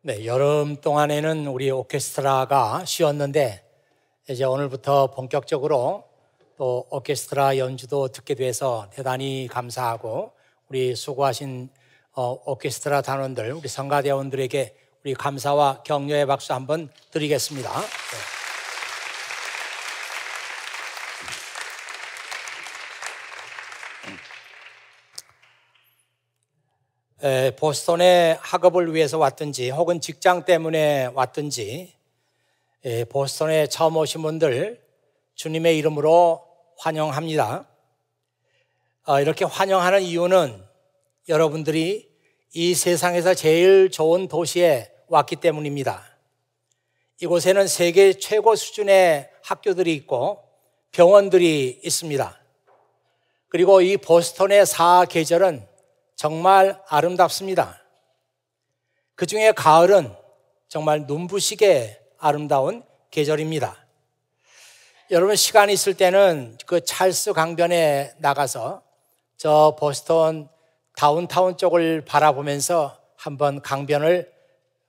네, 여름 동안에는 우리 오케스트라가 쉬었는데 이제 오늘부터 본격적으로 또 오케스트라 연주도 듣게 돼서 대단히 감사하고 우리 수고하신 오케스트라 단원들, 우리 성가대원들에게 우리 감사와 격려의 박수 한번 드리겠습니다. 보스턴에 학업을 위해서 왔든지 혹은 직장 때문에 왔든지 보스턴에 처음 오신 분들 주님의 이름으로 환영합니다. 이렇게 환영하는 이유는 여러분들이 이 세상에서 제일 좋은 도시에 왔기 때문입니다. 이곳에는 세계 최고 수준의 학교들이 있고 병원들이 있습니다. 그리고 이 보스턴의 사계절은 정말 아름답습니다. 그 중에 가을은 정말 눈부시게 아름다운 계절입니다. 여러분 시간이 있을 때는 그 찰스 강변에 나가서 저 보스턴 다운타운 쪽을 바라보면서 한번 강변을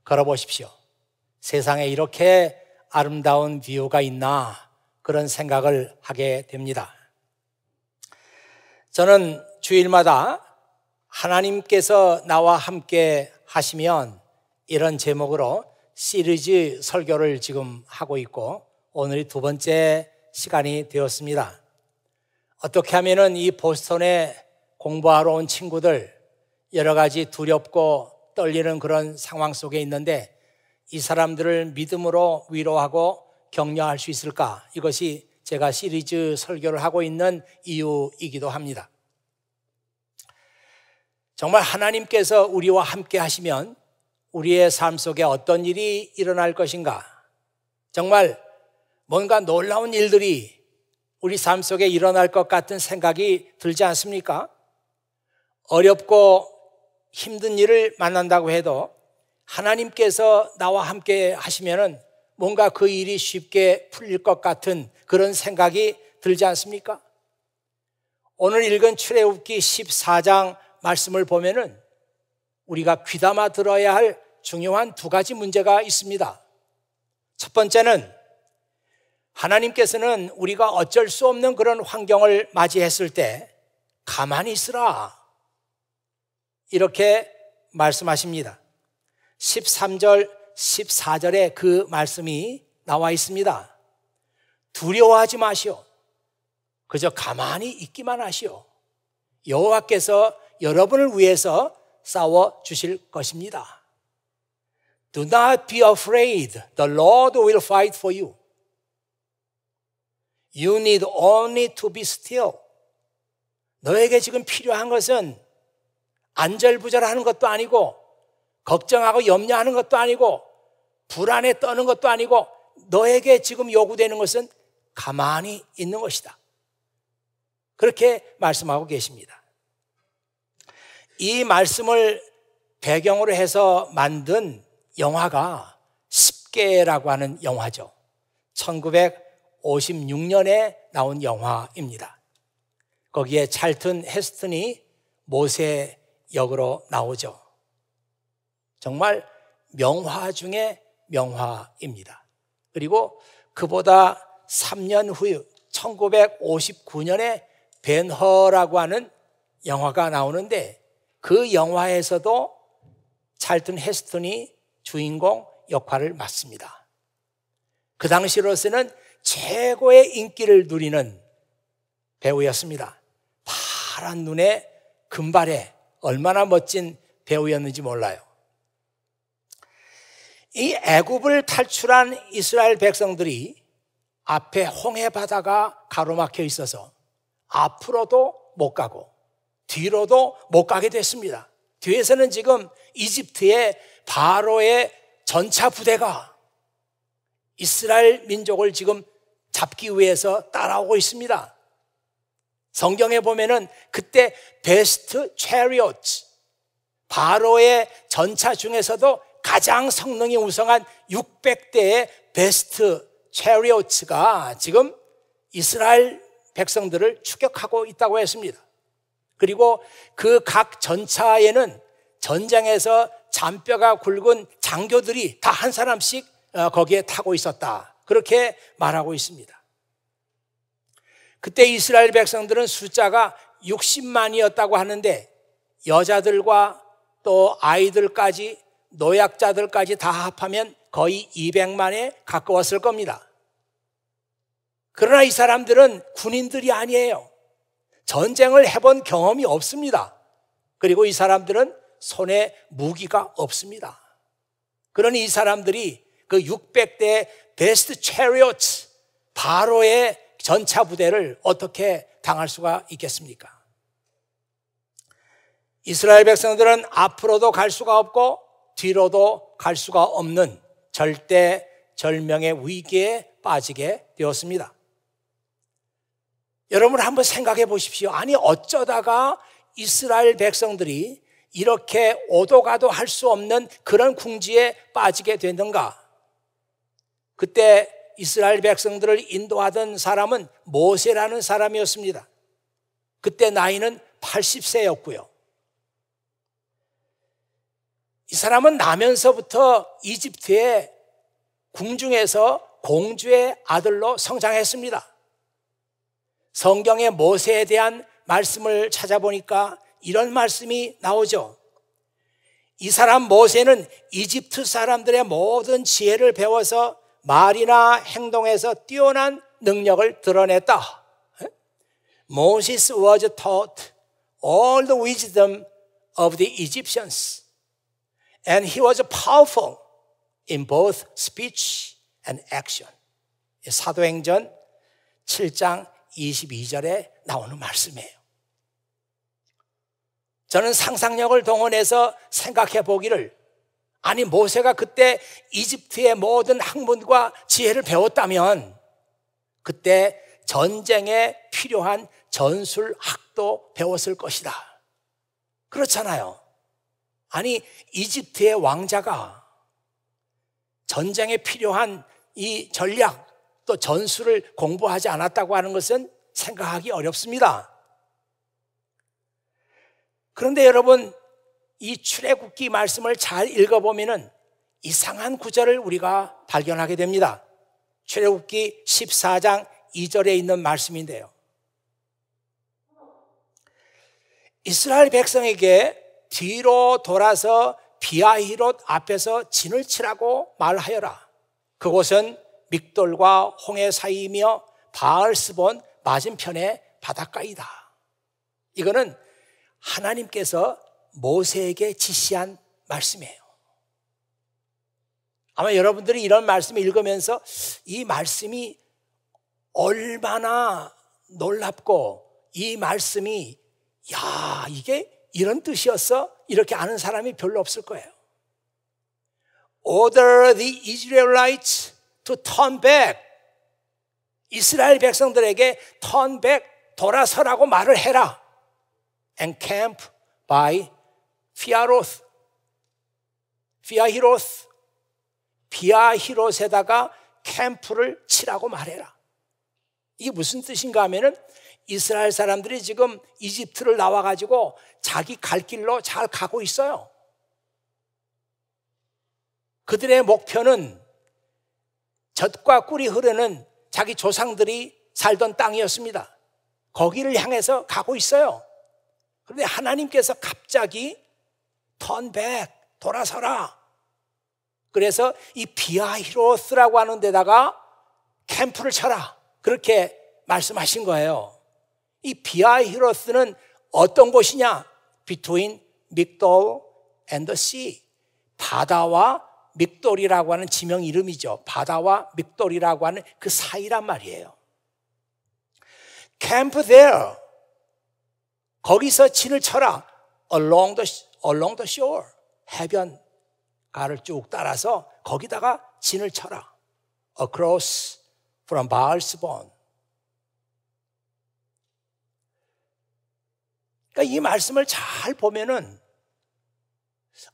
걸어보십시오. 세상에 이렇게 아름다운 뷰가 있나 그런 생각을 하게 됩니다. 저는 주일마다 하나님께서 나와 함께 하시면 이런 제목으로 시리즈 설교를 지금 하고 있고 오늘이 두 번째 시간이 되었습니다. 어떻게 하면은 이 보스턴에 공부하러 온 친구들 여러 가지 두렵고 떨리는 그런 상황 속에 있는데 이 사람들을 믿음으로 위로하고 격려할 수 있을까? 이것이 제가 시리즈 설교를 하고 있는 이유이기도 합니다. 정말 하나님께서 우리와 함께 하시면 우리의 삶 속에 어떤 일이 일어날 것인가? 정말 뭔가 놀라운 일들이 우리 삶 속에 일어날 것 같은 생각이 들지 않습니까? 어렵고 힘든 일을 만난다고 해도 하나님께서 나와 함께 하시면은 뭔가 그 일이 쉽게 풀릴 것 같은 그런 생각이 들지 않습니까? 오늘 읽은 출애굽기 14장 말씀을 보면은 우리가 귀담아 들어야 할 중요한 두 가지 문제가 있습니다. 첫 번째는 하나님께서는 우리가 어쩔 수 없는 그런 환경을 맞이했을 때 가만히 있으라 이렇게 말씀하십니다. 13절, 14절에 그 말씀이 나와 있습니다. 두려워하지 마시오. 그저 가만히 있기만 하시오. 여호와께서 여러분을 위해서 싸워 주실 것입니다. Do not be afraid. The Lord will fight for you. You need only to be still. 너에게 지금 필요한 것은 안절부절하는 것도 아니고 걱정하고 염려하는 것도 아니고 불안에 떠는 것도 아니고 너에게 지금 요구되는 것은 가만히 있는 것이다. 그렇게 말씀하고 계십니다. 이 말씀을 배경으로 해서 만든 영화가 10개라고 하는 영화죠. 1956년에 나온 영화입니다. 거기에 찰튼 헤스턴이 모세 역으로 나오죠. 정말 명화 중에 명화입니다. 그리고 그보다 3년 후 1959년에 벤허라고 하는 영화가 나오는데 그 영화에서도 찰튼 헤스턴이 주인공 역할을 맡습니다. 그 당시로서는 최고의 인기를 누리는 배우였습니다. 파란 눈에 금발에 얼마나 멋진 배우였는지 몰라요. 이 애굽을 탈출한 이스라엘 백성들이 앞에 홍해 바다가 가로막혀 있어서 앞으로도 못 가고 뒤로도 못 가게 됐습니다. 뒤에서는 지금 이집트의 바로의 전차 부대가 이스라엘 민족을 지금 잡기 위해서 따라오고 있습니다. 성경에 보면은 그때 베스트 체리오트, 바로의 전차 중에서도 가장 성능이 우수한 600대의 베스트 체리오트가 지금 이스라엘 백성들을 추격하고 있다고 했습니다. 그리고 그 각 전차에는 전장에서 잔뼈가 굵은 장교들이 다 한 사람씩 거기에 타고 있었다. 그렇게 말하고 있습니다. 그때 이스라엘 백성들은 숫자가 60만이었다고 하는데 여자들과 또 아이들까지 노약자들까지 다 합하면 거의 200만에 가까웠을 겁니다. 그러나 이 사람들은 군인들이 아니에요. 전쟁을 해본 경험이 없습니다. 그리고 이 사람들은 손에 무기가 없습니다. 그러니 이 사람들이 그 600대 베스트 체리오트 바로의 전차 부대를 어떻게 당할 수가 있겠습니까? 이스라엘 백성들은 앞으로도 갈 수가 없고 뒤로도 갈 수가 없는 절대 절명의 위기에 빠지게 되었습니다. 여러분 한번 생각해 보십시오. 아니 어쩌다가 이스라엘 백성들이 이렇게 오도 가도 할 수 없는 그런 궁지에 빠지게 됐는가? 그때 이스라엘 백성들을 인도하던 사람은 모세라는 사람이었습니다. 그때 나이는 80세였고요. 이 사람은 나면서부터 이집트의 궁중에서 공주의 아들로 성장했습니다. 성경의 모세에 대한 말씀을 찾아보니까 이런 말씀이 나오죠. 이 사람 모세는 이집트 사람들의 모든 지혜를 배워서 말이나 행동에서 뛰어난 능력을 드러냈다. Moses was taught all the wisdom of the Egyptians, and he was powerful in both speech and action. 사도행전 7장 22절에 나오는 말씀이에요. 저는 상상력을 동원해서 생각해 보기를, 아니 모세가 그때 이집트의 모든 학문과 지혜를 배웠다면 그때 전쟁에 필요한 전술학도 배웠을 것이다. 그렇잖아요. 아니 이집트의 왕자가 전쟁에 필요한 이 전략 또 전술을 공부하지 않았다고 하는 것은 생각하기 어렵습니다. 그런데 여러분 이 출애굽기 말씀을 잘 읽어보면 이상한 구절을 우리가 발견하게 됩니다. 출애굽기 14장 2절에 있는 말씀인데요. 이스라엘 백성에게 뒤로 돌아서 비아히롯 앞에서 진을 치라고 말하여라. 그곳은 믹돌과 홍해 사이이며 바알스본 맞은편의 바닷가이다. 이거는 하나님께서 모세에게 지시한 말씀이에요. 아마 여러분들이 이런 말씀을 읽으면서 이 말씀이 얼마나 놀랍고 이 말씀이 야 이게 이런 뜻이었어? 이렇게 아는 사람이 별로 없을 거예요. Order the Israelites to turn back. 이스라엘 백성들에게 turn back, 돌아서라고 말을 해라. And camp by 비아히롯에다가 캠프를 치라고 말해라. 이게 무슨 뜻인가 하면은 이스라엘 사람들이 지금 이집트를 나와가지고 자기 갈 길로 잘 가고 있어요. 그들의 목표는 젖과 꿀이 흐르는 자기 조상들이 살던 땅이었습니다. 거기를 향해서 가고 있어요. 그런데 하나님께서 갑자기 turn back, 돌아서라. 그래서 이 비아히로스라고 하는 데다가 캠프를 쳐라. 그렇게 말씀하신 거예요. 이 비아히로스는 어떤 곳이냐? Between Migdol and the sea. 바다와 믹돌이라고 하는 지명 이름이죠. 바다와 믹돌이라고 하는 그 사이란 말이에요. Camp there. 거기서 진을 쳐라. Along the shore. 해변가를 쭉 따라서 거기다가 진을 쳐라. Across from Baalsebon. 그러니까 이 말씀을 잘 보면은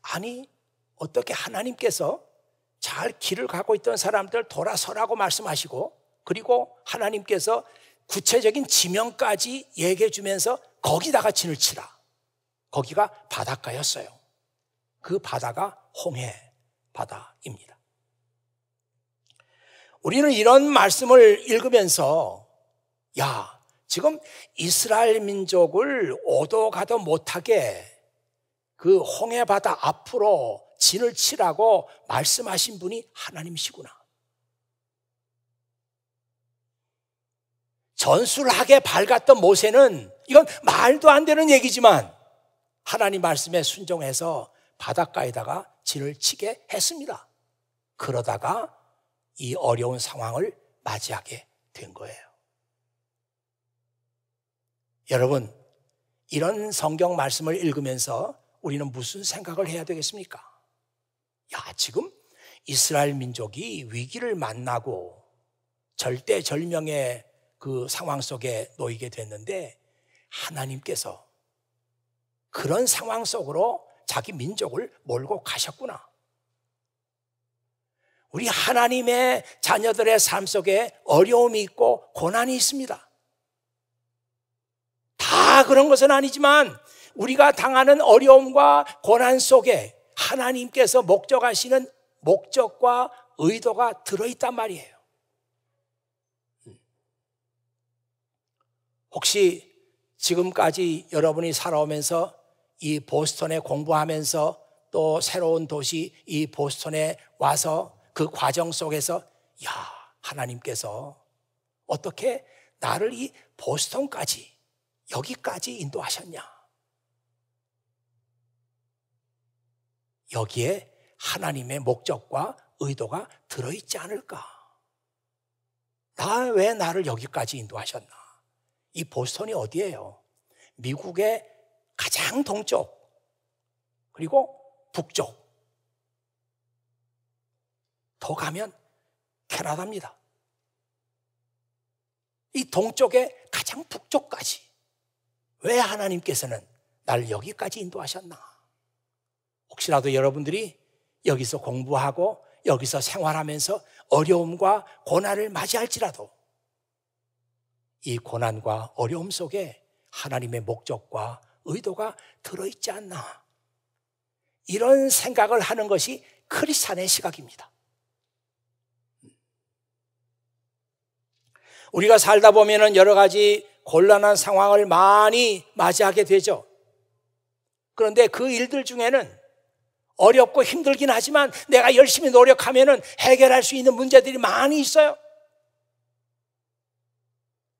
아니 어떻게 하나님께서 잘 길을 가고 있던 사람들 돌아서라고 말씀하시고 그리고 하나님께서 구체적인 지명까지 얘기해 주면서 거기다가 진을 치라. 거기가 바닷가였어요. 그 바다가 홍해 바다입니다. 우리는 이런 말씀을 읽으면서 야, 지금 이스라엘 민족을 오도 가도 못하게 그 홍해 바다 앞으로 진을 치라고 말씀하신 분이 하나님이시구나. 전술하게 밝았던 모세는 이건 말도 안 되는 얘기지만 하나님 말씀에 순종해서 바닷가에다가 진을 치게 했습니다. 그러다가 이 어려운 상황을 맞이하게 된 거예요. 여러분, 이런 성경 말씀을 읽으면서 우리는 무슨 생각을 해야 되겠습니까? 야, 지금 이스라엘 민족이 위기를 만나고 절대절명의 그 상황 속에 놓이게 됐는데 하나님께서 그런 상황 속으로 자기 민족을 몰고 가셨구나. 우리 하나님의 자녀들의 삶 속에 어려움이 있고 고난이 있습니다. 다 그런 것은 아니지만 우리가 당하는 어려움과 고난 속에 하나님께서 목적하시는 목적과 의도가 들어있단 말이에요. 혹시 지금까지 여러분이 살아오면서 이 보스턴에 공부하면서 또 새로운 도시 이 보스턴에 와서 그 과정 속에서 야, 하나님께서 어떻게 나를 이 보스턴까지 여기까지 인도하셨냐? 여기에 하나님의 목적과 의도가 들어있지 않을까? 왜 나를 여기까지 인도하셨나? 이 보스턴이 어디예요? 미국의 가장 동쪽 그리고 북쪽 더 가면 캐나다입니다. 이 동쪽의 가장 북쪽까지 왜 하나님께서는 나를 여기까지 인도하셨나? 혹시라도 여러분들이 여기서 공부하고 여기서 생활하면서 어려움과 고난을 맞이할지라도 이 고난과 어려움 속에 하나님의 목적과 의도가 들어있지 않나? 이런 생각을 하는 것이 크리스찬의 시각입니다. 우리가 살다 보면은 여러 가지 곤란한 상황을 많이 맞이하게 되죠. 그런데 그 일들 중에는 어렵고 힘들긴 하지만 내가 열심히 노력하면은 해결할 수 있는 문제들이 많이 있어요.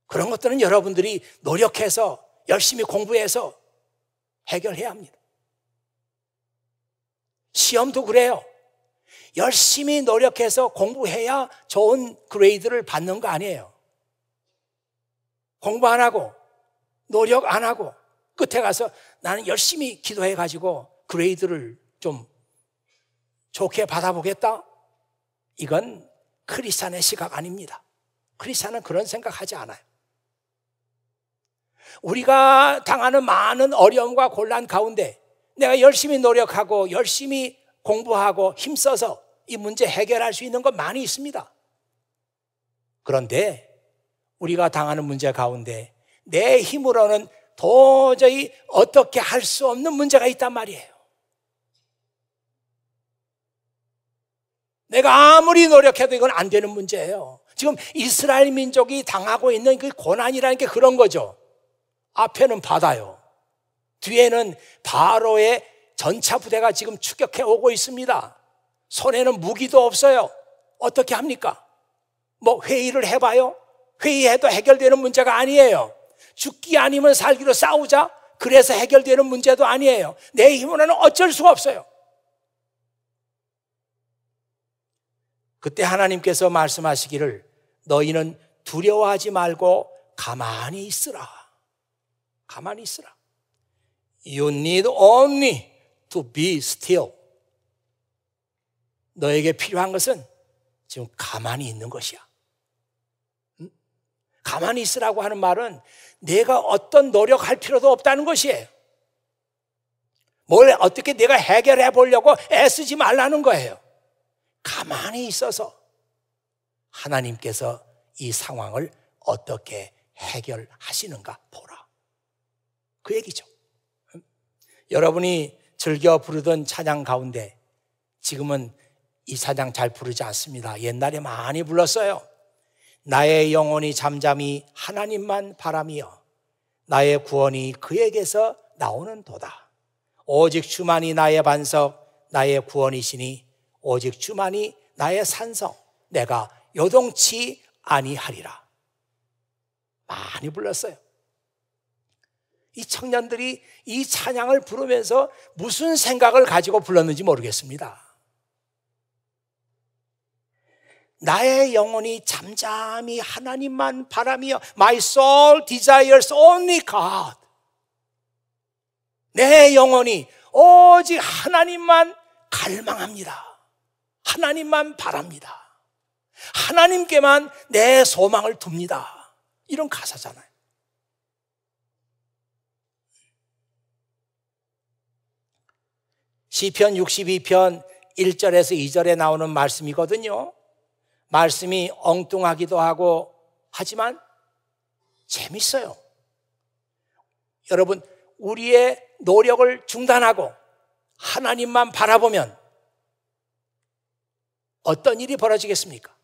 그런 것들은 여러분들이 노력해서 열심히 공부해서 해결해야 합니다. 시험도 그래요. 열심히 노력해서 공부해야 좋은 그레이드를 받는 거 아니에요. 공부 안 하고 노력 안 하고 끝에 가서 나는 열심히 기도해가지고 그레이드를 좀 좋게 받아보겠다? 이건 크리스찬의 시각 아닙니다. 크리스찬은 그런 생각하지 않아요. 우리가 당하는 많은 어려움과 곤란 가운데 내가 열심히 노력하고 열심히 공부하고 힘써서 이 문제 해결할 수 있는 건 많이 있습니다. 그런데 우리가 당하는 문제 가운데 내 힘으로는 도저히 어떻게 할 수 없는 문제가 있단 말이에요. 내가 아무리 노력해도 이건 안 되는 문제예요. 지금 이스라엘 민족이 당하고 있는 그 고난이라는 게 그런 거죠. 앞에는 바다요. 뒤에는 바로의 전차 부대가 지금 추격해 오고 있습니다. 손에는 무기도 없어요. 어떻게 합니까? 뭐 회의를 해봐요? 회의해도 해결되는 문제가 아니에요. 죽기 아니면 살기로 싸우자. 그래서 해결되는 문제도 아니에요. 내 힘으로는 어쩔 수가 없어요. 그때 하나님께서 말씀하시기를 너희는 두려워하지 말고 가만히 있으라. 가만히 있으라. You need only to be still. 너에게 필요한 것은 지금 가만히 있는 것이야. 가만히 있으라고 하는 말은 내가 어떤 노력할 필요도 없다는 것이에요. 뭘 어떻게 내가 해결해 보려고 애쓰지 말라는 거예요. 가만히 있어서 하나님께서 이 상황을 어떻게 해결하시는가 보라. 그 얘기죠. 여러분이 즐겨 부르던 찬양 가운데 지금은 이 찬양 잘 부르지 않습니다. 옛날에 많이 불렀어요. 나의 영혼이 잠잠히 하나님만 바라며 나의 구원이 그에게서 나오는 도다. 오직 주만이 나의 반석, 나의 구원이시니 오직 주만이 나의 산성, 내가 요동치 아니하리라. 많이 불렀어요. 이 청년들이 이 찬양을 부르면서 무슨 생각을 가지고 불렀는지 모르겠습니다. 나의 영혼이 잠잠히 하나님만 바라며 My soul desires only God. 내 영혼이 오직 하나님만 갈망합니다. 하나님만 바랍니다. 하나님께만 내 소망을 둡니다. 이런 가사잖아요. 시편 62편 1절에서 2절에 나오는 말씀이거든요. 말씀이 엉뚱하기도 하고 하지만 재밌어요. 여러분, 우리의 노력을 중단하고 하나님만 바라보면 어떤 일이 벌어지겠습니까?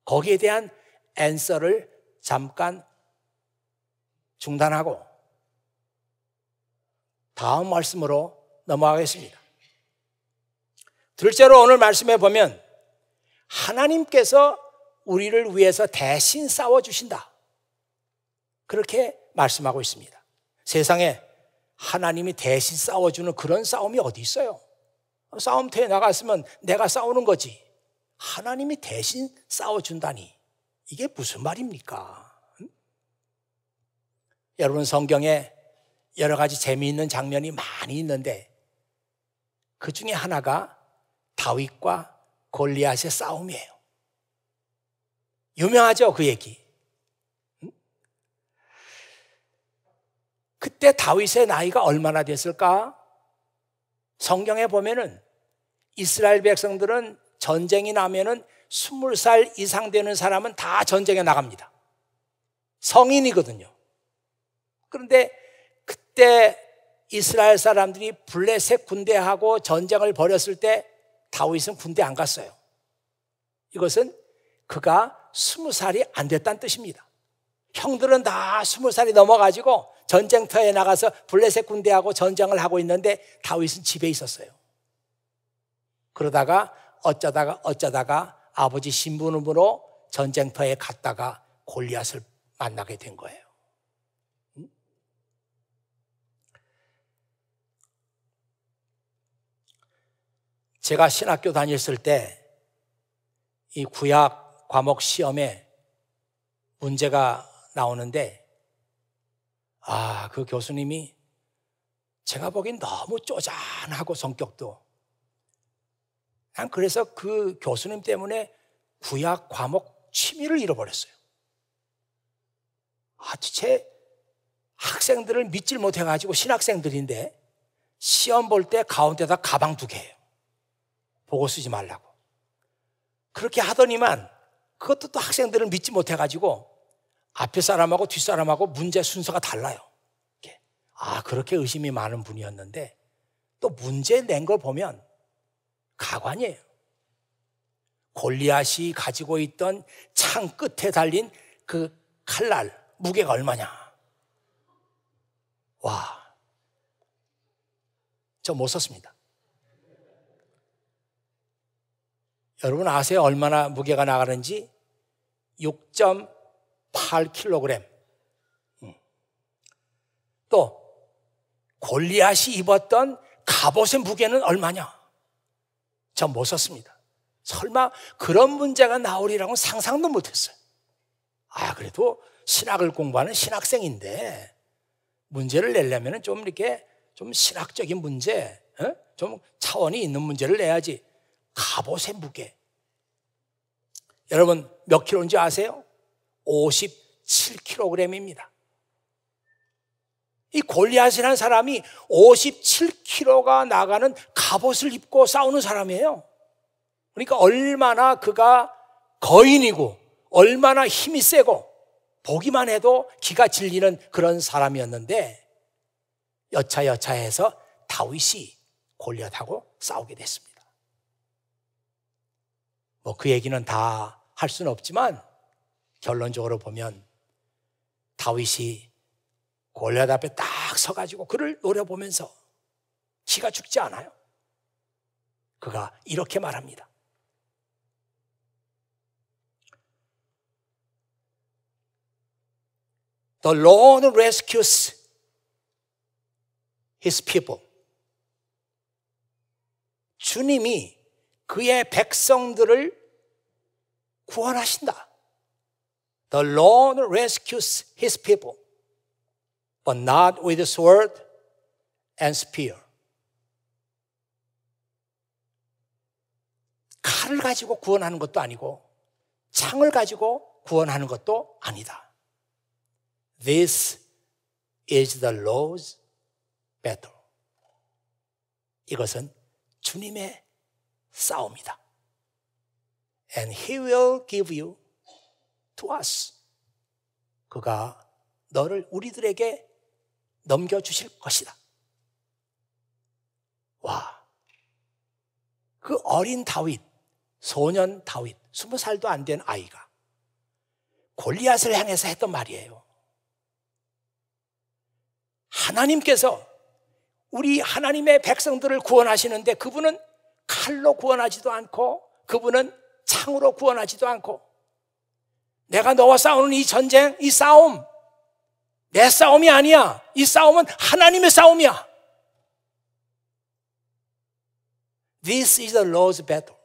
거기에 대한 앤서를 잠깐 중단하고 다음 말씀으로 넘어가겠습니다. 둘째로 오늘 말씀에 보면 하나님께서 우리를 위해서 대신 싸워주신다. 그렇게 말씀하고 있습니다. 세상에 하나님이 대신 싸워주는 그런 싸움이 어디 있어요? 싸움터에 나갔으면 내가 싸우는 거지. 하나님이 대신 싸워준다니 이게 무슨 말입니까? 여러분, 성경에 여러 가지 재미있는 장면이 많이 있는데 그 중에 하나가 다윗과 골리앗의 싸움이에요. 유명하죠, 그 얘기. 그때 다윗의 나이가 얼마나 됐을까? 성경에 보면은 이스라엘 백성들은 전쟁이 나면은 20살 이상 되는 사람은 다 전쟁에 나갑니다. 성인이거든요. 그런데 그때 이스라엘 사람들이 블레셋 군대하고 전쟁을 벌였을 때 다윗은 군대 안 갔어요. 이것은 그가 20살이 안 됐다는 뜻입니다. 형들은 다 20살이 넘어가지고 전쟁터에 나가서 블레셋 군대하고 전쟁을 하고 있는데 다윗은 집에 있었어요. 그러다가 어쩌다가 아버지 심부름으로 전쟁터에 갔다가 골리앗을 만나게 된 거예요. 제가 신학교 다녔을 때 이 구약 과목 시험에 문제가 나오는데 그 교수님이 제가 보기엔 너무 쪼잔하고 성격도 난 그래서 그 교수님 때문에 구약 과목 취미를 잃어버렸어요. 제 학생들을 믿질 못해가지고 신학생들인데 시험 볼 때 가운데다 가방 2개예요. 보고 쓰지 말라고. 그렇게 하더니만 그것도 또 학생들을 믿지 못해가지고 앞에 사람하고 뒷 사람하고 문제 순서가 달라요. 그렇게 의심이 많은 분이었는데 또 문제 낸 걸 보면 가관이에요. 골리앗이 가지고 있던 창 끝에 달린 그 칼날 무게가 얼마냐? 저 못 썼습니다. 여러분 아세요? 얼마나 무게가 나가는지? 6.8kg. 또 골리앗이 입었던 갑옷의 무게는 얼마냐? 전 못 썼습니다. 설마 그런 문제가 나오리라고는 상상도 못했어요. 그래도 신학을 공부하는 신학생인데 문제를 내려면 좀 이렇게 좀 신학적인 문제, 좀 차원이 있는 문제를 내야지. 갑옷의 무게. 여러분 몇 킬로인지 아세요? 57kg입니다. 이 골리앗이라는 사람이 57kg가 나가는 갑옷을 입고 싸우는 사람이에요. 그러니까 얼마나 그가 거인이고 얼마나 힘이 세고 보기만 해도 기가 질리는 그런 사람이었는데 여차여차해서 다윗이 골리앗하고 싸우게 됐습니다. 뭐 그 얘기는 다 할 수는 없지만 결론적으로 보면 다윗이 골리앗 앞에 딱 서가지고 그를 노려보면서 기가 죽지 않아요. 그가 이렇게 말합니다. The Lord rescues His people. 주님이 그의 백성들을 구원하신다. The Lord rescues His people, but not with sword and spear. 칼을 가지고 구원하는 것도 아니고 창을 가지고 구원하는 것도 아니다. This is the Lord's battle. 이것은 주님의 싸움이다. And He will give you to us. 그가 너를 우리들에게 넘겨주실 것이다. 와, 그 어린 다윗, 소년 다윗, 20살도 안 된 아이가 골리앗을 향해서 했던 말이에요. 하나님께서 우리 하나님의 백성들을 구원하시는데 그분은 칼로 구원하지도 않고 그분은 창으로 구원하지도 않고 내가 너와 싸우는 이 전쟁, 이 싸움 내 싸움이 아니야. 이 싸움은 하나님의 싸움이야. This is the Lord's battle.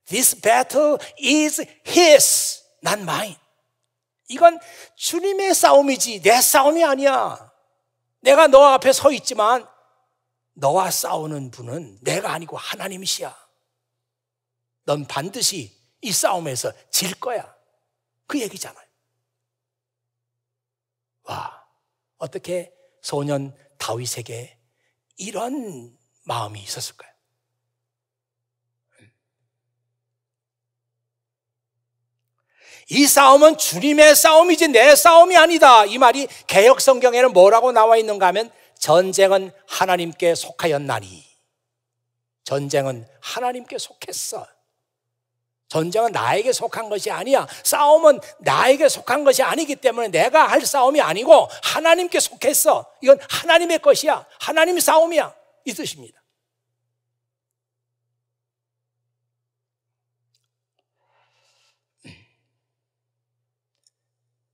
This battle is His, not mine. 이건 주님의 싸움이지 내 싸움이 아니야. 내가 너 앞에 서 있지만 너와 싸우는 분은 내가 아니고 하나님이시야. 넌 반드시 이 싸움에서 질 거야. 그 얘기잖아요. 와, 어떻게 소년 다윗에게 이런 마음이 있었을까요? 이 싸움은 주님의 싸움이지 내 싸움이 아니다. 이 말이 개역 성경에는 뭐라고 나와 있는가 하면 전쟁은 하나님께 속하였나니. 전쟁은 하나님께 속했어. 전쟁은 나에게 속한 것이 아니야. 싸움은 나에게 속한 것이 아니기 때문에 내가 할 싸움이 아니고 하나님께 속했어. 이건 하나님의 것이야. 하나님의 싸움이야. 이 뜻입니다.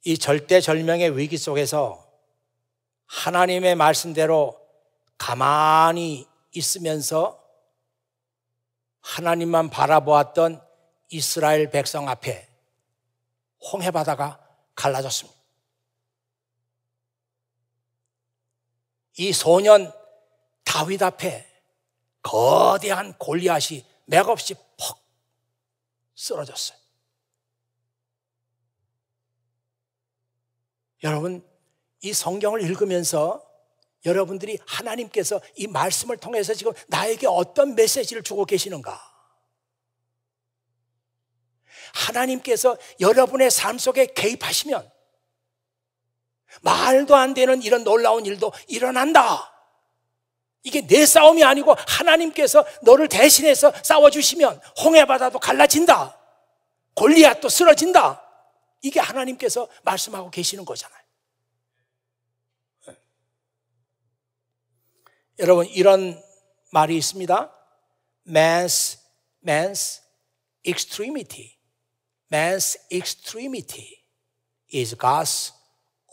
이 절대절명의 위기 속에서 하나님의 말씀대로 가만히 있으면서 하나님만 바라보았던 이스라엘 백성 앞에 홍해바다가 갈라졌습니다. 이 소년 다윗 앞에 거대한 골리앗이 맥없이 퍽 쓰러졌어요. 여러분, 이 성경을 읽으면서 여러분들이 하나님께서 이 말씀을 통해서 지금 나에게 어떤 메시지를 주고 계시는가? 하나님께서 여러분의 삶 속에 개입하시면 말도 안 되는 이런 놀라운 일도 일어난다. 이게 내 싸움이 아니고 하나님께서 너를 대신해서 싸워주시면 홍해바다도 갈라진다. 골리앗도 쓰러진다. 이게 하나님께서 말씀하고 계시는 거잖아요. 여러분, 이런 말이 있습니다. Man's extremity. Man's extremity is God's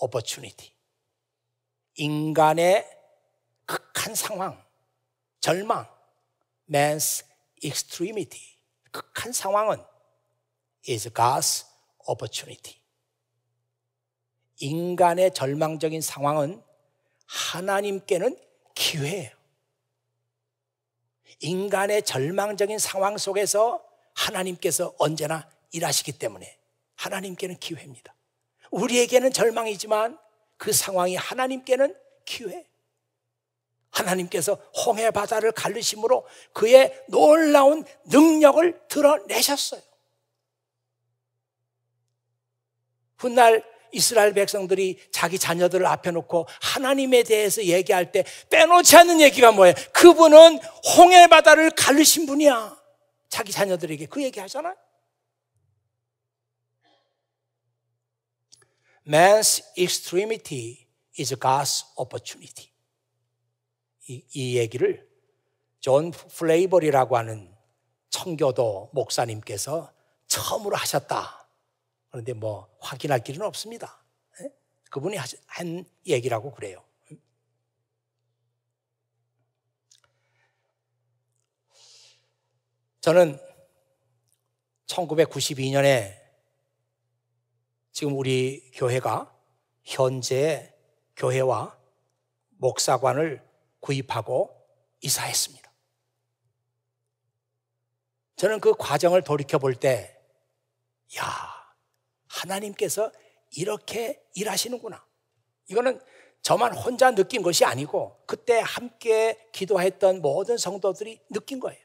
opportunity. 인간의 극한 상황, 절망, man's extremity, 극한 상황은 is God's opportunity. 인간의 절망적인 상황은 하나님께는 기회예요. 인간의 절망적인 상황 속에서 하나님께서 언제나 일하시기 때문에 하나님께는 기회입니다. 우리에게는 절망이지만 그 상황이 하나님께는 기회. 하나님께서 홍해 바다를 갈르심으로 그의 놀라운 능력을 드러내셨어요. 훗날 이스라엘 백성들이 자기 자녀들을 앞에 놓고 하나님에 대해서 얘기할 때 빼놓지 않는 얘기가 뭐예요? 그분은 홍해 바다를 가르신 분이야. 자기 자녀들에게 그 얘기 하잖아요. Man's extremity is God's opportunity. 이 얘기를 존 플레이버리라고 하는 청교도 목사님께서 처음으로 하셨다. 그런데 뭐 확인할 길은 없습니다. 그분이 한 얘기라고 그래요. 저는 1992년에 지금 우리 교회가 현재 교회와 목사관을 구입하고 이사했습니다. 저는 그 과정을 돌이켜 볼 때, 하나님께서 이렇게 일하시는구나. 이거는 저만 혼자 느낀 것이 아니고 그때 함께 기도했던 모든 성도들이 느낀 거예요.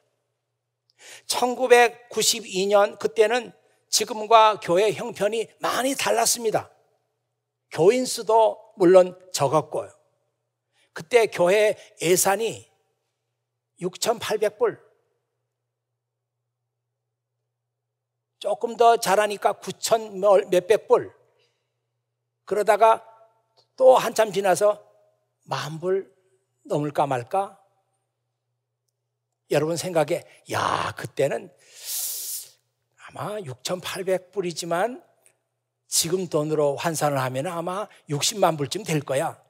1992년 그때는 지금과 교회 형편이 많이 달랐습니다. 교인 수도 물론 적었고요. 그때 교회 예산이 6,800불, 조금 더 잘하니까 9,000 몇백 불, 그러다가 또 한참 지나서 10,000불 넘을까 말까. 여러분 생각에 그때는 아마 6,800불이지만 지금 돈으로 환산을 하면 아마 60만 불쯤 될 거야.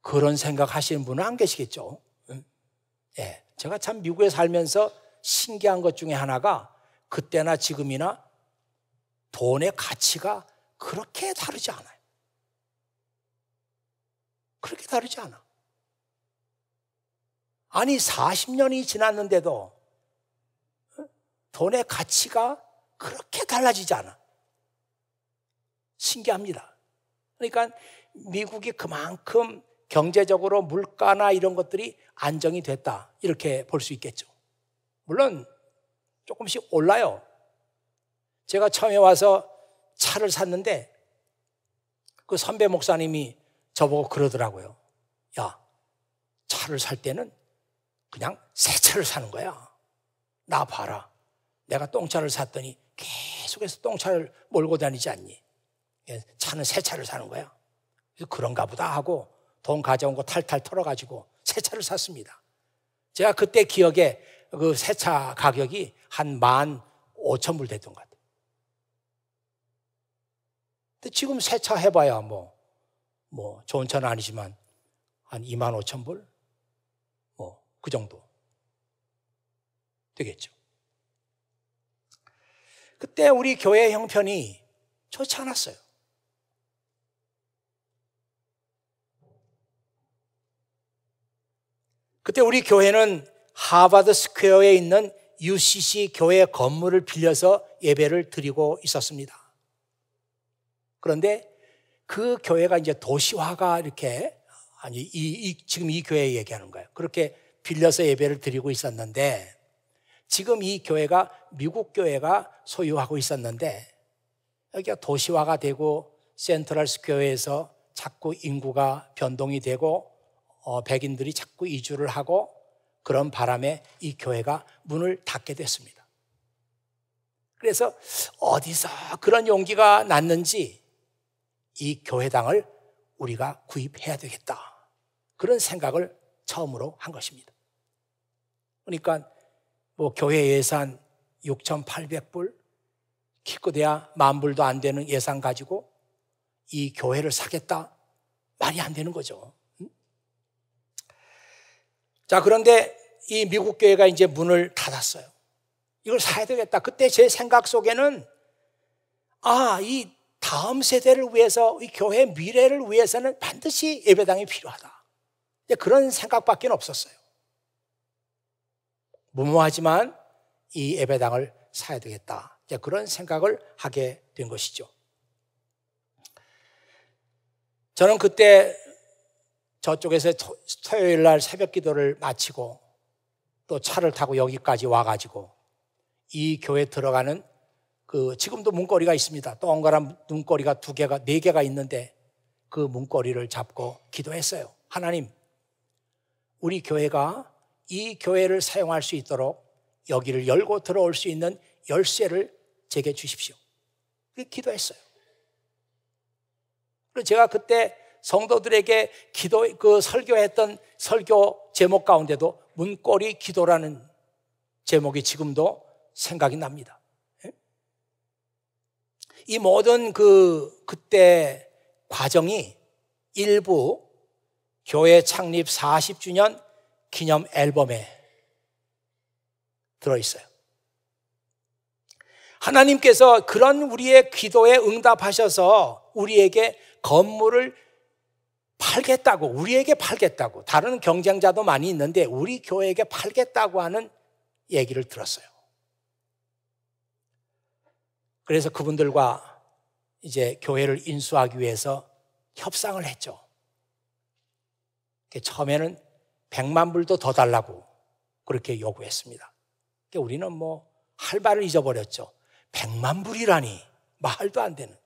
그런 생각하시는 분은 안 계시겠죠. 제가 참 미국에 살면서 신기한 것 중에 하나가 그때나 지금이나 돈의 가치가 그렇게 다르지 않아요. 그렇게 다르지 않아. 아니 40년이 지났는데도 돈의 가치가 그렇게 달라지지 않아. 신기합니다. 그러니까 미국이 그만큼 경제적으로 물가나 이런 것들이 안정이 됐다, 이렇게 볼 수 있겠죠. 물론 조금씩 올라요. 제가 처음에 와서 차를 샀는데 그 선배 목사님이 저보고 그러더라고요. 차를 살 때는 그냥 새 차를 사는 거야. 나 봐라. 내가 똥차를 샀더니 계속해서 똥차를 몰고 다니지 않니? 차는 새 차를 사는 거야. 그래서 그런가 보다 하고 돈 가져온 거 탈탈 털어가지고 새 차를 샀습니다. 제가 그때 기억에 그 새 차 가격이 한 15,000불 됐던 것 같아요. 근데 지금 새 차 해봐야 뭐 좋은 차는 아니지만 한 25,000불? 그 정도 되겠죠. 그때 우리 교회 형편이 좋지 않았어요. 그때 우리 교회는 하버드 스퀘어에 있는 UCC 교회 건물을 빌려서 예배를 드리고 있었습니다. 그런데 그 교회가 이제 도시화가 이렇게, 지금 이 교회 얘기하는 거예요. 그렇게 빌려서 예배를 드리고 있었는데, 지금 이 교회가 미국 교회가 소유하고 있었는데, 여기가 도시화가 되고 센트럴 스퀘어에서 자꾸 인구가 변동이 되고 백인들이 자꾸 이주를 하고, 그런 바람에 이 교회가 문을 닫게 됐습니다. 그래서 어디서 그런 용기가 났는지 이 교회당을 우리가 구입해야 되겠다, 그런 생각을 처음으로 한 것입니다. 그러니까 교회 예산 6,800불, 기껏해야 10,000불도 안 되는 예산 가지고 이 교회를 사겠다, 말이 안 되는 거죠. 자, 그런데 이 미국 교회가 이제 문을 닫았어요. 이걸 사야 되겠다. 그때 제 생각 속에는 이 다음 세대를 위해서, 이 교회의 미래를 위해서는 반드시 예배당이 필요하다, 그런 생각밖에 없었어요. 무모하지만 이 예배당을 사야 되겠다, 그런 생각을 하게 된 것이죠. 저는 그때 저쪽에서 토요일 날 새벽 기도를 마치고 또 차를 타고 여기까지 와가지고 이 교회 들어가는 지금도 문고리가 있습니다. 동그란 문고리가 2개가, 4개가 있는데 그 문고리를 잡고 기도했어요. 하나님, 우리 교회가 이 교회를 사용할 수 있도록 여기를 열고 들어올 수 있는 열쇠를 제게 주십시오. 그렇게 기도했어요. 그래서 제가 그때 성도들에게 설교했던 설교 제목 가운데도 문고리 기도라는 제목이 지금도 생각이 납니다. 이 모든 그때 과정이 일부 교회 창립 40주년 기념 앨범에 들어있어요. 하나님께서 그런 우리의 기도에 응답하셔서 우리에게 건물을 팔겠다고, 우리에게 팔겠다고, 다른 경쟁자도 많이 있는데 우리 교회에게 팔겠다고 하는 얘기를 들었어요. 그래서 그분들과 이제 교회를 인수하기 위해서 협상을 했죠. 처음에는 100만 불도 더 달라고 그렇게 요구했습니다. 우리는 할 바를 잊어버렸죠. 100만 불이라니 말도 안 되는.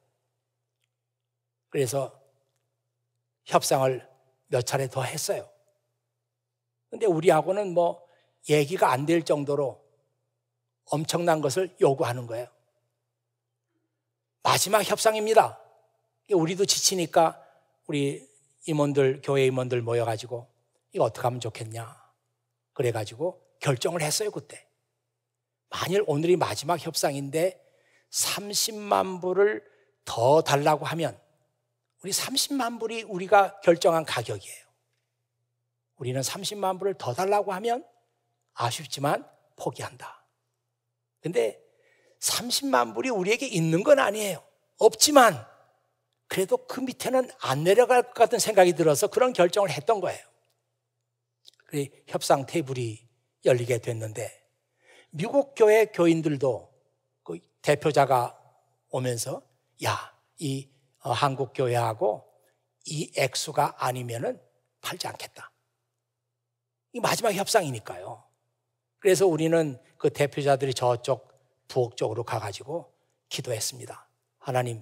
그래서 협상을 몇 차례 더 했어요. 근데 우리하고는 얘기가 안 될 정도로 엄청난 것을 요구하는 거예요. 마지막 협상입니다. 우리도 지치니까 우리 임원들, 교회 임원들 모여가지고 이거 어떻게 하면 좋겠냐. 그래가지고 결정을 했어요, 그때. 만일 오늘이 마지막 협상인데 30만 불을 더 달라고 하면 우리 30만 불이 우리가 결정한 가격이에요. 우리는 30만 불을 더 달라고 하면 아쉽지만 포기한다. 근데 30만 불이 우리에게 있는 건 아니에요. 없지만 그래도 그 밑에는 안 내려갈 것 같은 생각이 들어서 그런 결정을 했던 거예요. 그래서 협상 테이블이 열리게 됐는데 미국 교회 교인들도 그 대표자가 오면서 이 한국 교회하고 이 액수가 아니면은 팔지 않겠다. 이 마지막 협상이니까요. 그래서 우리는 그 대표자들이 저쪽 부엌 쪽으로 가가지고 기도했습니다. 하나님,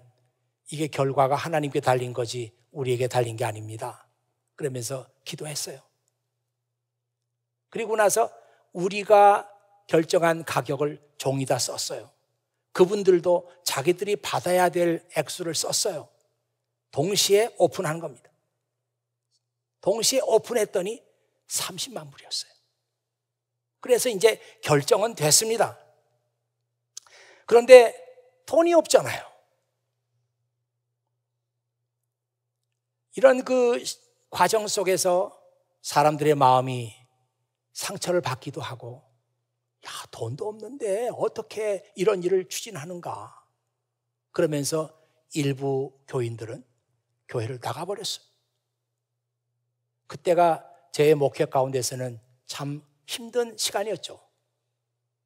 이게 결과가 하나님께 달린 거지 우리에게 달린 게 아닙니다. 그러면서 기도했어요. 그리고 나서 우리가 결정한 가격을 종이다 썼어요. 그분들도 자기들이 받아야 될 액수를 썼어요. 동시에 오픈한 겁니다. 동시에 오픈했더니 30만 불이었어요. 그래서 이제 결정은 됐습니다. 그런데 돈이 없잖아요. 이런 그 과정 속에서 사람들의 마음이 상처를 받기도 하고, 돈도 없는데 어떻게 이런 일을 추진하는가. 그러면서 일부 교인들은 교회를 나가버렸어요. 그때가 제 목회 가운데서는 참 힘든 시간이었죠.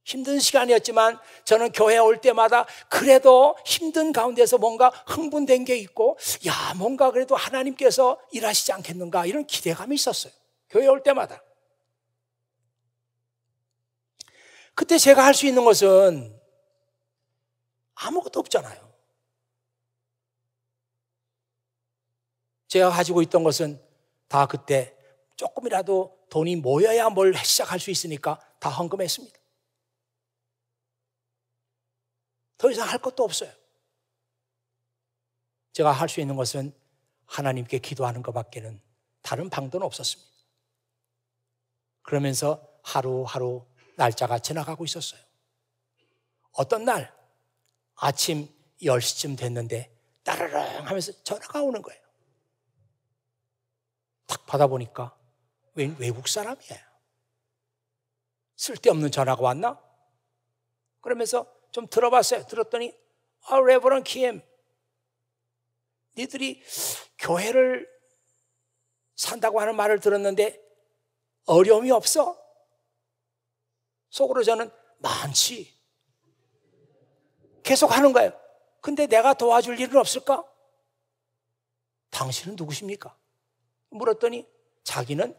힘든 시간이었지만 저는 교회에 올 때마다 그래도 힘든 가운데서 뭔가 흥분된 게 있고, 뭔가 그래도 하나님께서 일하시지 않겠는가, 이런 기대감이 있었어요. 교회에 올 때마다. 그때 제가 할 수 있는 것은 아무것도 없잖아요. 제가 가지고 있던 것은 다 그때 조금이라도 돈이 모여야 뭘 시작할 수 있으니까 다 헌금했습니다. 더 이상 할 것도 없어요. 제가 할 수 있는 것은 하나님께 기도하는 것밖에는 다른 방도는 없었습니다. 그러면서 하루하루 날짜가 지나가고 있었어요. 어떤 날 아침 10시쯤 됐는데 따르릉 하면서 전화가 오는 거예요. 딱 받아보니까 웬 외국 사람이에요. 쓸데없는 전화가 왔나? 그러면서 좀 들어봤어요. 들었더니 레버런 킴, 니들이 교회를 산다고 하는 말을 들었는데 어려움이 없어? 속으로 저는 많지. 계속 하는 거예요. 근데 내가 도와줄 일은 없을까? 당신은 누구십니까? 물었더니 자기는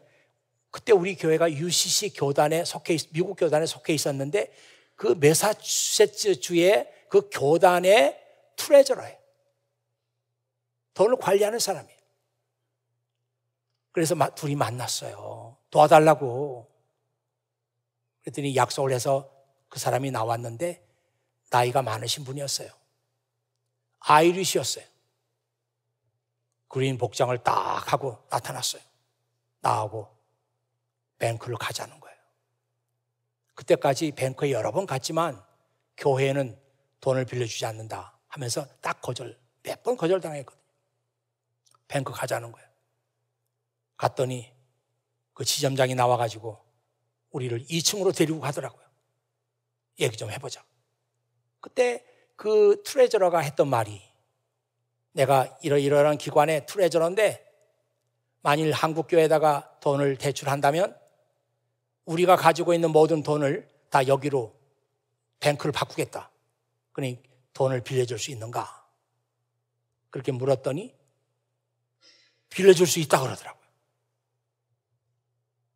그때 우리 교회가 UCC 교단에 미국 교단에 속해 있었는데 그 매사추세츠 주의 그 교단의 트레저러예요. 돈을 관리하는 사람이에요. 그래서 둘이 만났어요. 도와달라고. 그랬더니 약속을 해서 그 사람이 나왔는데 나이가 많으신 분이었어요. 아이리시였어요. 그린 복장을 딱 하고 나타났어요. 나하고 뱅크를 가자는 거예요. 그때까지 뱅크에 여러 번 갔지만 교회는 돈을 빌려주지 않는다 하면서 딱 몇 번 거절당했거든요. 뱅크 가자는 거예요. 갔더니 그 지점장이 나와가지고 우리를 2층으로 데리고 가더라고요. 얘기 좀 해보자. 그때 그 트레저러가 했던 말이, 내가 이러이러한 기관의 트레저러인데 만일 한국교회에다가 돈을 대출한다면 우리가 가지고 있는 모든 돈을 다 여기로 뱅크를 바꾸겠다. 그러니 돈을 빌려줄 수 있는가? 그렇게 물었더니 빌려줄 수 있다고 그러더라고요.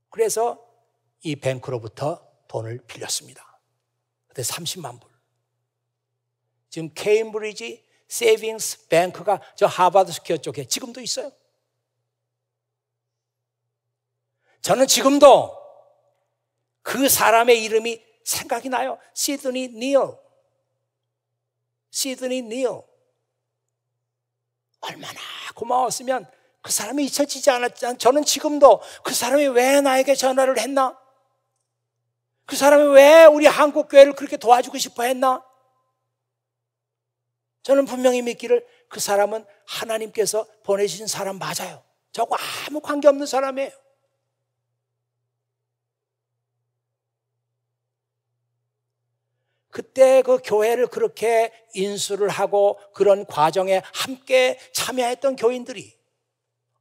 그래서 이 뱅크로부터 돈을 빌렸습니다. 그때 30만 불. 지금 케임브리지 세이빙스 뱅크가 저 하버드 스퀘어 쪽에 지금도 있어요. 저는 지금도 그 사람의 이름이 생각이 나요. 시드니 닐. 얼마나 고마웠으면 그 사람이 잊혀지지 않았잖아요. 저는 지금도 그 사람이 왜 나에게 전화를 했나? 그 사람이 왜 우리 한국교회를 그렇게 도와주고 싶어 했나? 저는 분명히 믿기를 그 사람은 하나님께서 보내주신 사람 맞아요. 저하고 아무 관계없는 사람이에요. 그때 그 교회를 그렇게 인수를 하고 그런 과정에 함께 참여했던 교인들이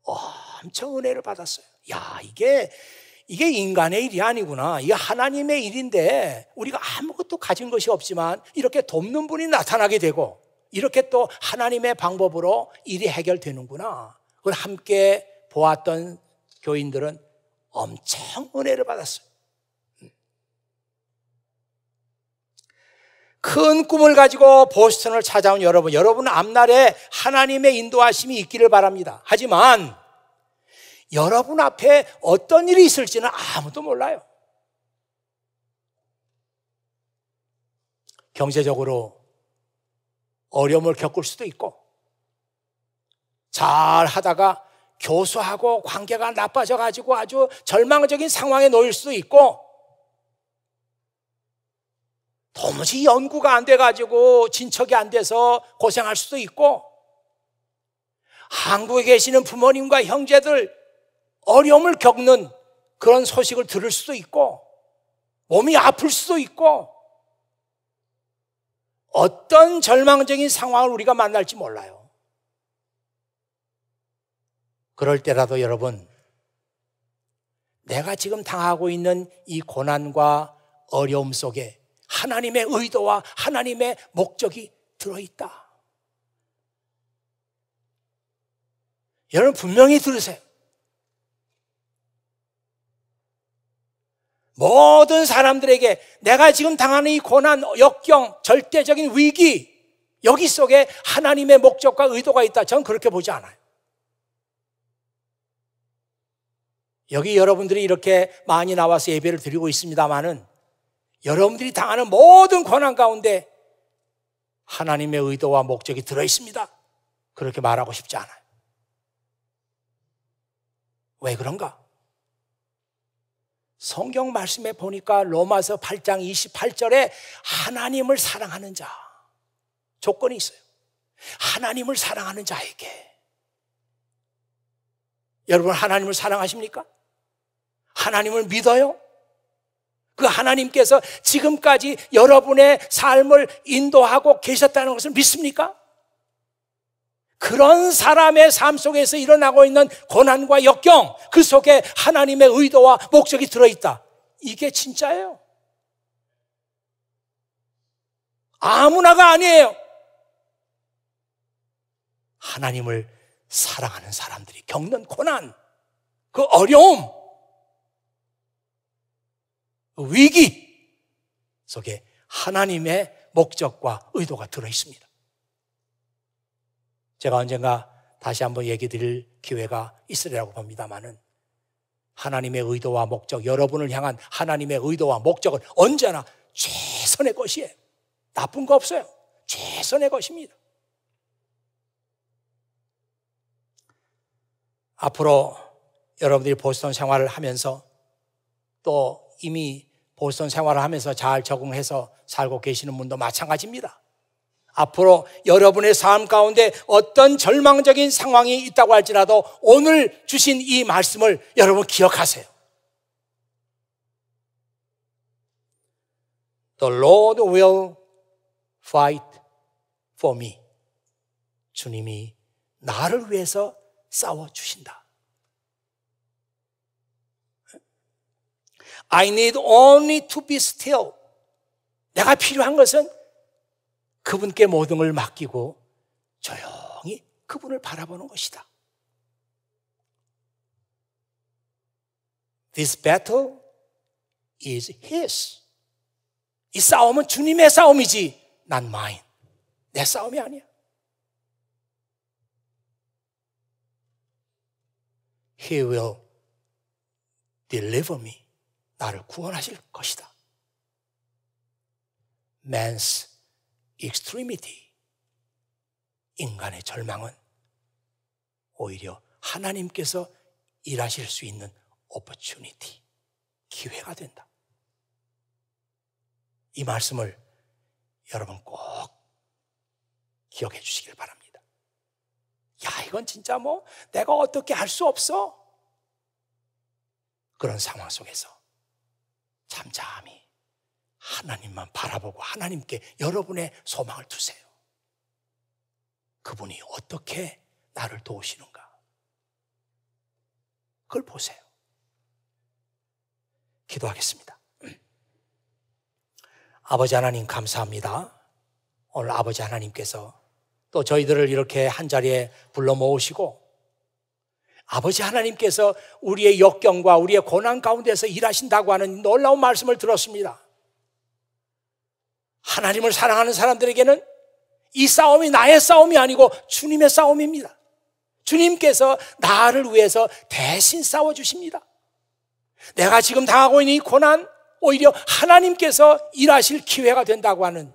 엄청 은혜를 받았어요. 야, 이게 인간의 일이 아니구나. 이게 하나님의 일인데 우리가 아무것도 가진 것이 없지만 이렇게 돕는 분이 나타나게 되고 이렇게 또 하나님의 방법으로 일이 해결되는구나. 그걸 함께 보았던 교인들은 엄청 은혜를 받았어요. 큰 꿈을 가지고 보스턴을 찾아온 여러분 앞날에 하나님의 인도하심이 있기를 바랍니다. 하지만 여러분 앞에 어떤 일이 있을지는 아무도 몰라요. 경제적으로 어려움을 겪을 수도 있고, 잘 하다가 교수하고 관계가 나빠져가지고 아주 절망적인 상황에 놓일 수도 있고, 도무지 연구가 안 돼가지고 진척이 안 돼서 고생할 수도 있고, 한국에 계시는 부모님과 형제들 어려움을 겪는 그런 소식을 들을 수도 있고, 몸이 아플 수도 있고, 어떤 절망적인 상황을 우리가 만날지 몰라요. 그럴 때라도 여러분, 내가 지금 당하고 있는 이 고난과 어려움 속에 하나님의 의도와 하나님의 목적이 들어있다. 여러분 분명히 들으세요. 모든 사람들에게 내가 지금 당하는 이 고난, 역경, 절대적인 위기, 여기 속에 하나님의 목적과 의도가 있다. 저는 그렇게 보지 않아요. 여기 여러분들이 이렇게 많이 나와서 예배를 드리고 있습니다마는 여러분들이 당하는 모든 고난 가운데 하나님의 의도와 목적이 들어있습니다. 그렇게 말하고 싶지 않아요. 왜 그런가? 성경 말씀에 보니까 로마서 8장 28절에 하나님을 사랑하는 자, 조건이 있어요. 하나님을 사랑하는 자에게. 여러분 하나님을 사랑하십니까? 하나님을 믿어요? 그 하나님께서 지금까지 여러분의 삶을 인도하고 계셨다는 것을 믿습니까? 그런 사람의 삶 속에서 일어나고 있는 고난과 역경, 그 속에 하나님의 의도와 목적이 들어있다. 이게 진짜예요. 아무나가 아니에요. 하나님을 사랑하는 사람들이 겪는 고난, 그 어려움, 그 위기 속에 하나님의 목적과 의도가 들어 있습니다. 제가 언젠가 다시 한번 얘기 드릴 기회가 있으리라고 봅니다만은 하나님의 의도와 목적, 여러분을 향한 하나님의 의도와 목적은 언제나 최선의 것이에요. 나쁜 거 없어요. 최선의 것입니다. 앞으로 여러분들이 보스턴 생활을 하면서 또 이미 보스턴 생활을 하면서 잘 적응해서 살고 계시는 분도 마찬가지입니다. 앞으로 여러분의 삶 가운데 어떤 절망적인 상황이 있다고 할지라도 오늘 주신 이 말씀을 여러분 기억하세요. The Lord will fight for me. 주님이 나를 위해서 싸워주신다. I need only to be still. 내가 필요한 것은 그분께 모든 걸 맡기고 조용히 그분을 바라보는 것이다. This battle is His. 이 싸움은 주님의 싸움이지 not mine. 내 싸움이 아니야. He will deliver me. 나를 구원하실 것이다. Man's extremity. 인간의 절망은 오히려 하나님께서 일하실 수 있는 opportunity, 기회가 된다. 이 말씀을 여러분 꼭 기억해 주시길 바랍니다. 야, 이건 진짜 내가 어떻게 할 수 없어. 그런 상황 속에서 잠잠히 하나님만 바라보고 하나님께 여러분의 소망을 두세요. 그분이 어떻게 나를 도우시는가. 그걸 보세요. 기도하겠습니다. 아버지 하나님 감사합니다. 오늘 아버지 하나님께서 또 저희들을 이렇게 한자리에 불러 모으시고 아버지 하나님께서 우리의 역경과 우리의 고난 가운데서 일하신다고 하는 놀라운 말씀을 들었습니다. 하나님을 사랑하는 사람들에게는 이 싸움이 나의 싸움이 아니고 주님의 싸움입니다. 주님께서 나를 위해서 대신 싸워주십니다. 내가 지금 당하고 있는 이 고난 오히려 하나님께서 일하실 기회가 된다고 하는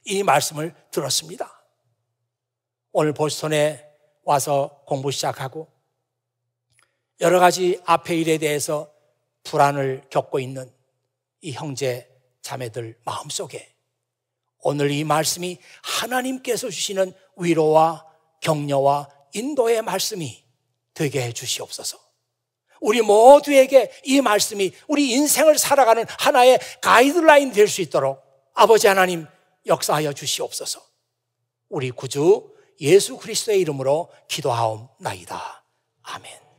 이 말씀을 들었습니다. 오늘 보스턴에 와서 공부 시작하고 여러 가지 앞의 일에 대해서 불안을 겪고 있는 이 형제 자매들 마음속에 오늘 이 말씀이 하나님께서 주시는 위로와 격려와 인도의 말씀이 되게 해 주시옵소서. 우리 모두에게 이 말씀이 우리 인생을 살아가는 하나의 가이드라인 될 수 있도록 아버지 하나님 역사하여 주시옵소서. 우리 구주 예수 그리스도의 이름으로 기도하옵나이다. 아멘.